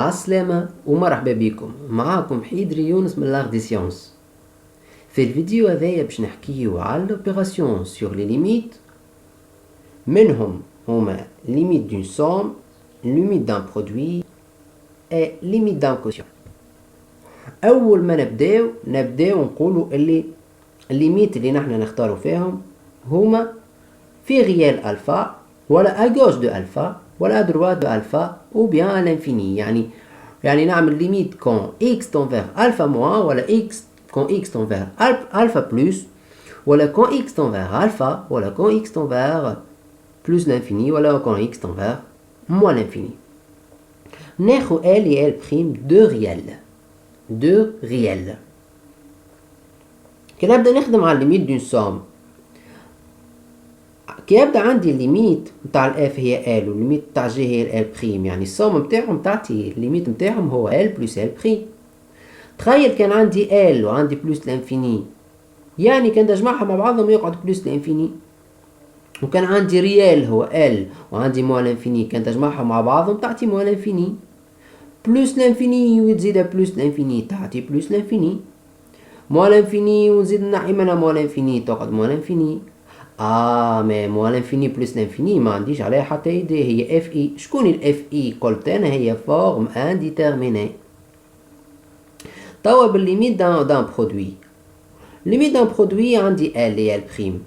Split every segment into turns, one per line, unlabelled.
عالسلامة ومرحبا بكم. معاكم حيدري يونس من لاغ دي سيونس. في الفيديو هذايا باش نحكيو على l'opération sur les limites. منهم هما limite d'une somme, limite d'un produit et limite d'un quotient. أول ما نبداو نقولوا اللي الليميت اللي نحنا نختاروا فيهم هما في ريال ألفا ولا أجوش دو ألفا ولا أدروات دو ألفا أو بيان à l'infini. يعني نعمل ليميت كون x tend vers ألفا موان ولا x كون x tend vers ألفا بلس ولا كون x tend vers ألفا ولا كون x tend vers plus l'infini ولا كون x tend vers moins l'infini. ناخو L et L prime deux réels. كي نبدأ نخدم على الليميت دون سوم، كي يبدأ عندي الليميت نتاع الاف هي ال والليميت نتاع جي هي ال بريم، يعني السوم نتاعهم تعطي الليميت نتاعهم هو ال بلس ال بريم. تخيل كان عندي ال وعندي بلس لانفيني، يعني كان تجمعها مع بعضهم يقعد بلس لانفيني. وكان عندي ريال هو ال وعندي موان لانفيني، كان تجمعها مع بعضهم تعطي موان لانفيني. بلس لانفيني وتزيد بلس لانفيني تعطي بلس لانفيني. موان لانفيني ونزيد نحي منها موان لانفيني تقعد موان لانفيني. مي موان لانفيني بلس لانفيني ما عنديش عليها حتى ايدي، هي اف اي. شكون الاف اي؟ قلت انا هي فورم انديترميني. توا بالليميت دان برودوي، ليميت دان برودوي عندي ال هي ال بريم،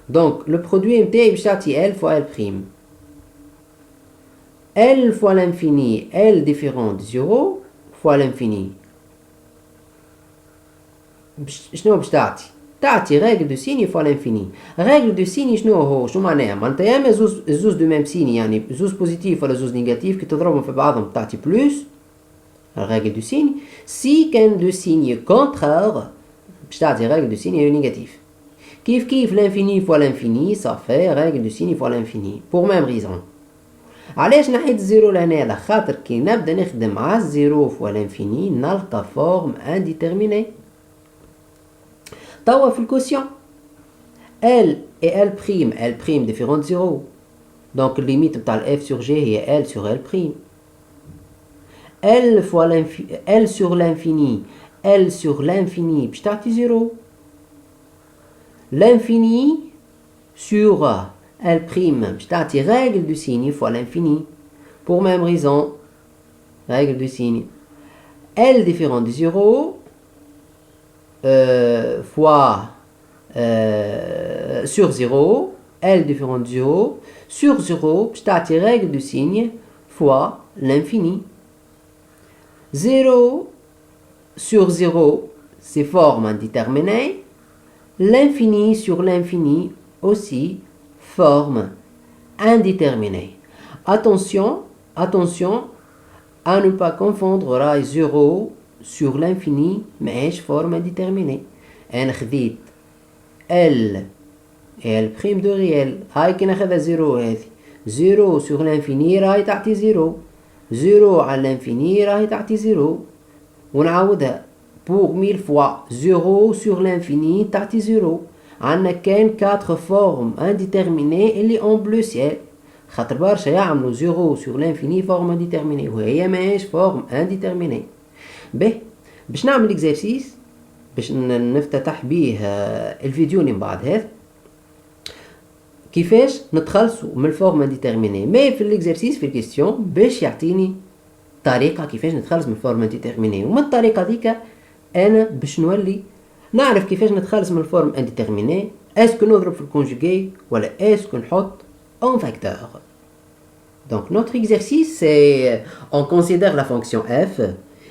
دونك لو برودوي نتاعي باش تعطي ال فوا ال بريم. L fois l'infini, L différent de 0 fois l'infini. شنو باش تعطي رègle de signe fois l'infini. règle de signe شنو هو؟ شنو معناها؟ معناتها يا اما زوز دو ميم سيني، يعني زوز بوزيتيف ولا زوز نيجاتيف كي تضربهم في بعضهم تعطي بلوس. règle de signe. si كان دو سيني contraire باش تعطي règle de signe négatif. كيف l'infini fois l'infini ça fait règle de signe fois l'infini pour même raison. علاش نحيد الزيرو لهنا؟ على خاطر كي نبدا نخدم على الزيرو فوا لانفيني نلقى فورم انديترميني. توا في الكوسيون ال اي ال بريم، ال بريم ديفيرون زيرو، دونك الليميت نتاع الاف سور جي هي ال سور ال بريم. ال فوا ال سور لانفيني، ال سور لانفيني باش تعطي زيرو. لانفيني سور L prime, je t'ai règle du signe fois l'infini. Pour même raison, règle du signe. L différent de 0 fois sur 0. L différent de 0 sur 0, je t'ai règle du signe fois l'infini. 0 sur 0, c'est forme indéterminée. L'infini sur l'infini aussi. Forme indéterminée. Attention à ne pas confondre rail 0 sur l'infini mais forme indéterminée. أنا خذيت L et L prime de réel. هاي كي ناخذها 0 هذه 0 sur l'infini راهي تعطي 0. 0 على l'infini راهي تعطي 0. ونعاودها pour 1000 fois 0 sur l'infini تعطي 0. عندنا كان 4 فورم انديترميني اللي اون بلو سيال، خاطر برشا يعملوا 0 سور لانفيني فورم انديترميني وهي ماهيش فورم انديترميني. باش نعمل اكزرسيس باش نفتتح بيه الفيديو اللي من بعد هذا كيفاش نتخلصوا من الفورم انديترميني. مي في الاكزرسيس في الكيستيون باش يعطيني طريقه كيفاش نتخلص من الفورم انديترميني، ومن الطريقه ديك انا باش نولي نعرف كيفاش نتخلص من الفورم انديترميني. اسكو نضرب في الكونجوغي ولا اسكو نحط en facteur. Donc notre exercice c'est on considère la fonction f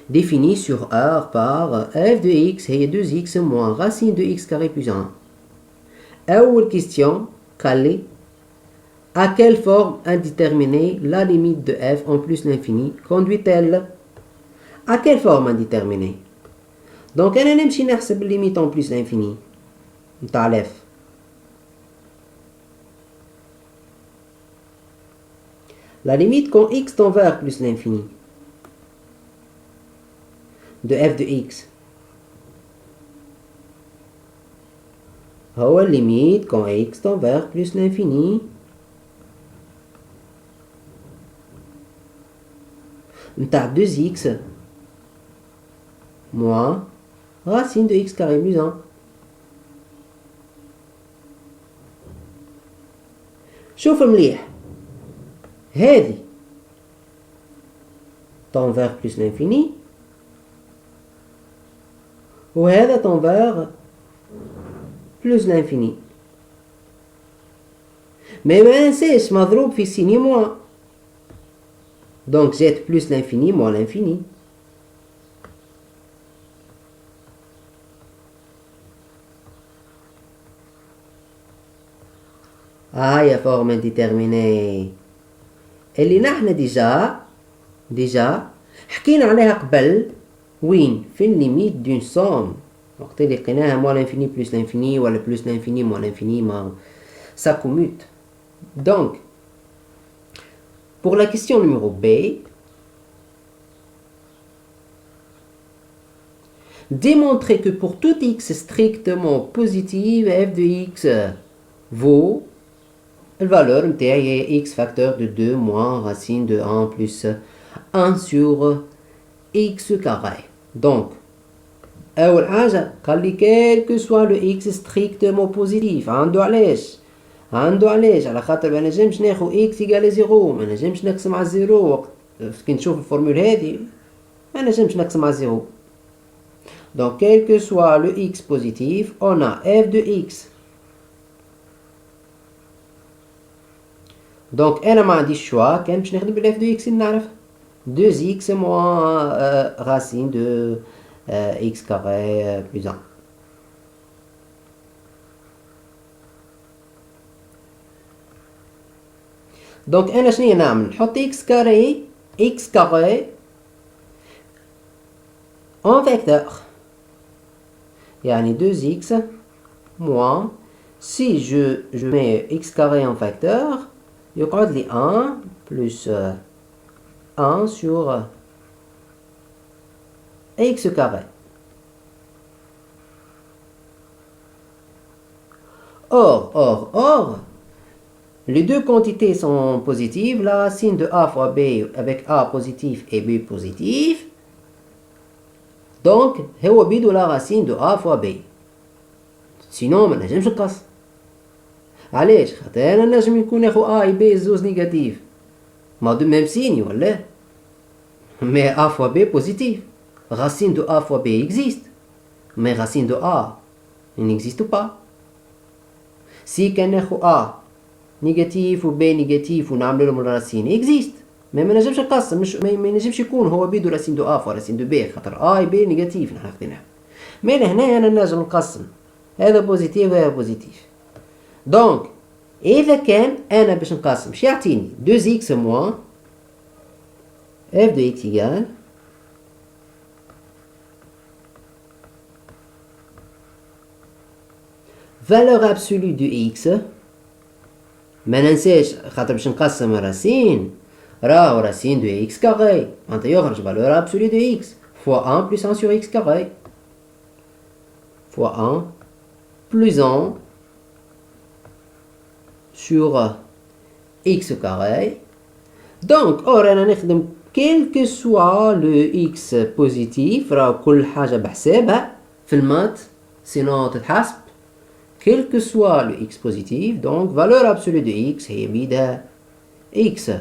définie sur R par f de x هي 2x moins racine de x carré plus 1. أول question قال لي à quelle forme indéterminée la limite de f en plus l'infini conduit-elle. À quelle forme indéterminée؟ Donc أنا نمشي نحسب الليميت en plus l'infini نتاع الاف. La limite quand x tend vers plus l'infini de f de x هو الليميت quand x tend vers plus l'infini نتاع 2x moins racine de x carré plus 1. شوف مليح هذه tend vers plus l'infini وهذا tend vers plus l'infini. Mais ما ننساش مضروب في سيني موان. Donc jette plus l'infini moins l'infini. يا forme indéterminée اللي نحن ديجا حكينا عليها قبل. وين؟ في الليميت دون سوم. وقت اللي لقيناها moins l'infini plus l'infini ولا plus l'infini moins l'infini ما ça commute. Donc pour la question numéro B, démontrer que pour tout x strictement positive f de x vaut la valeur est x facteur de 2 moins racine de 1 plus 1 sur x carré. Donc أول حاجة قال لي quel que soit le x strictement positif عنده علاش على خاطر ما نجمش ناخذ x égale 0 ما نجمش نقسم على 0 وقت كي نشوف الفورمول هذه ما نجمش نقسم على 0. Donc quel que soit le x positif on a f de x. Donc أنا ما عنديش شوا كان باش نخدم بال f de x اللي نعرف 2x moins racine de x carré plus 1. Donc أنا شنو نعمل نحط x carré en vecteur يعني 2x moins si je mets x carré en facteur يقعد لي 1 plus 1 sur x carré. Or, les deux quantités sont positives. La racine de a fois b avec a positif et b positif. Donc, هو بيدو la racine de a fois b. Sinon, ما نجمش نقص. علاش؟ خاطر أنا نجم يكون ياخو a et b زوز نيجاتيف. ما دو même signe ولا؟ Mais a fois b positif. Racine de a fois b existe. Mais racine de a il n'existe pas. Si كان ناخو a نيجاتيف و b نيجاتيف ونعمل لهم الراسين existe. ما نجمش نقسم ما نجمش يكون هو بيدو راسين دو a فوا راسين دو b خاطر a b نيجاتيف نحن خديناها. مي لهنا أنا نجم نقسم هذا بوزيتيف وهذا بوزيتيف. دونك إذا كان أنا باش نقسم شو يعطيني 2x moins f de x égale valeur absolue de x. ما ننساش خاطر باش نقسم الراسين راهو racine de x carré معناتها يخرج valeur absolue de x fois 1 plus 1 sur x carré fois 1 plus 1 sur x carré. Donc أنا نخدم quel que soit le x positif راهو كل حاجة بحسابها في المات sinon تتحسب. Quel que soit le x positif, donc valeur absolue de x هي بيدها x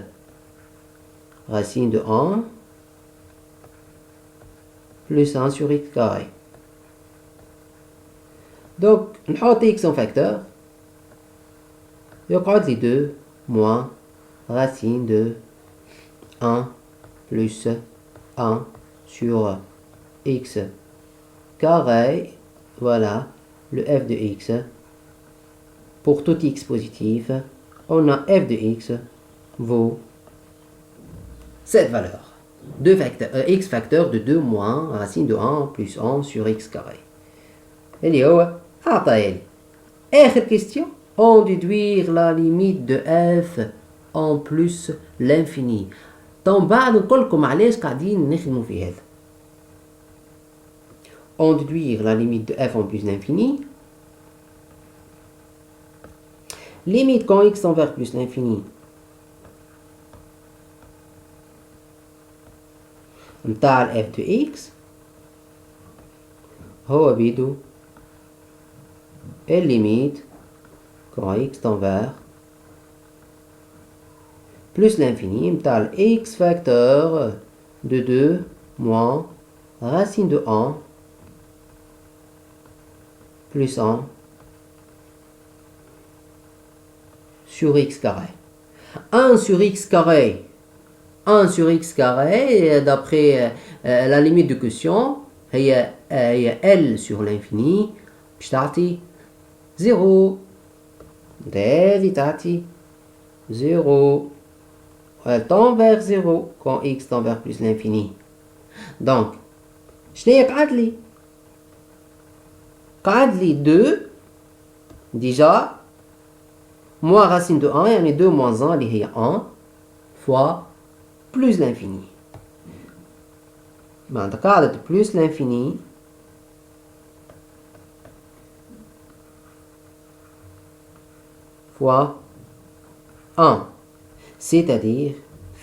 racine de 1 plus 1 sur x carré. Donc نحط x en facteur يقعد لي 2 moins racine de 1 plus 1 sur x carré. Voilà le f de x. Pour tout x positif, on a f de x vaut cette valeur. X facteur de 2 moins racine de 1 plus 1 sur x carré. اللي هو عطايلي آخر question. On déduire la limite de f en plus l'infini. طبعا بعد نقول لكم علاش قاعدين نخدموا في هذا. On déduire la limite de f en plus l'infini. Limite quand x tend vers plus l'infini. متاع ال f de x هو بيدو الليميت quand x tend vers plus l'infini متاع ال x facteur de 2 moins racine de 1 plus 1 sur x carré. 1 sur x carré, 1 sur x carré, d'après la limite de quotient, هي L sur l'infini, باش تعطي 0. هذه تعطي 0. Elle tend vers 0 quand x tend vers plus l'infini. Donc, شنو قعد لي؟ قعد لي 2 déjà moins racine de 1 يعني 2 moins 1 اللي هي 1 fois plus l'infini. معناتها قاعدة plus l'infini fois 1. C'est-à-dire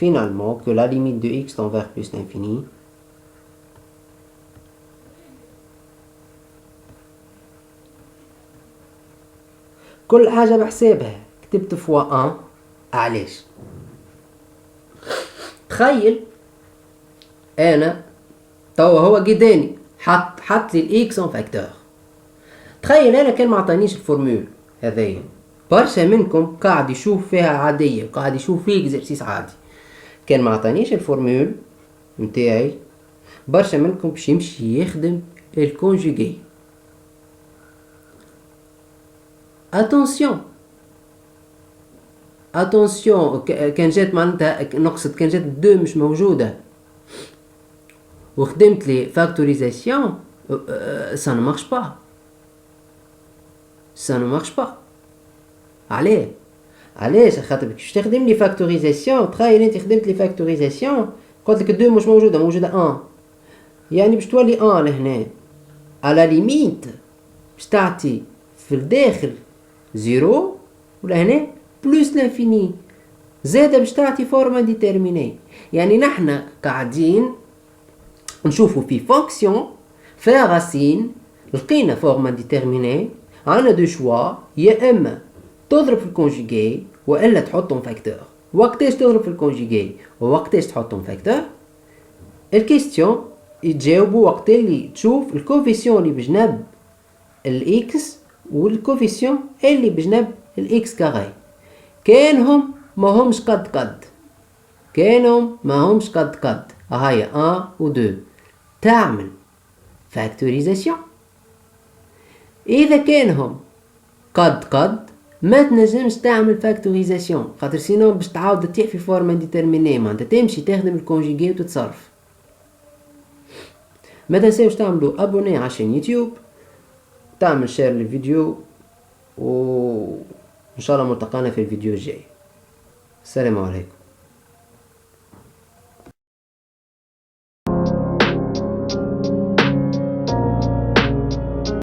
finalement que la limite de x tend vers plus l'infini كل حاجة بحسابها. كتبت فوا 1 علاش؟ تخيل انا توا هو قدامي حط لي الاكس ان فاكتور. تخيل انا كان ما عطانيش الفورمول هذايا، برشا منكم قاعد يشوف فيها عادية، قاعد يشوف فيه اكزرسيس عادي. كان ما عطانيش الفورمول نتاعي برشا منكم باش يمشي يخدم الكونجوغي. اتونسيون كان جات معناتها نقصد كان جات 2 مش موجودة وخدمت لي فاكتوريزاسيون ça ne marche pas. ça ne marche pas. علاه؟ علاش؟ خاطر باش تخدم لي فاكتوريزاسيون. تخيل انت خدمت لي فاكتوريزاسيون قلت لك 2 مش موجودة، موجودة 1 يعني باش تولي 1 لهنا على ليميت باش تعطي في الداخل 0 ولهنا بلوس لانفيني زادة باش تعطي فورما ديتيرميني. يعني نحنا قاعدين نشوفوا في فونكسيون فيها راسين لقينا فورما ديتيرميني، عندنا دو شوا يا اما تضرب في الكونجيجي والا تحطهم فاكتور. وقتاش تضرب في الكونجيجي ووقتاش تحطهم فاكتور؟ الكيستيون يتجاوبوا وقت اللي تشوف الكوفيسيون اللي بجنب الاكس والكوفيسيون اللي بجنب الاكس كاري. كانهم ما همش قد كانهم ما همش قد هاي 1 و 2 تعمل فاكتوريزاسيون. اذا كانهم قد ما تنجمش تعمل فاكتوريزاسيون خاطر سينو باش تعاود تطيح في فورما ديتيرميني، معناتها تمشي تخدم الكونجيجي وتتصرف. ما تنساوش تعملوا ابوني على شين يوتيوب، تعمل شير للفيديو، وان شاء الله ملتقانا في الفيديو الجاي. السلام عليكم.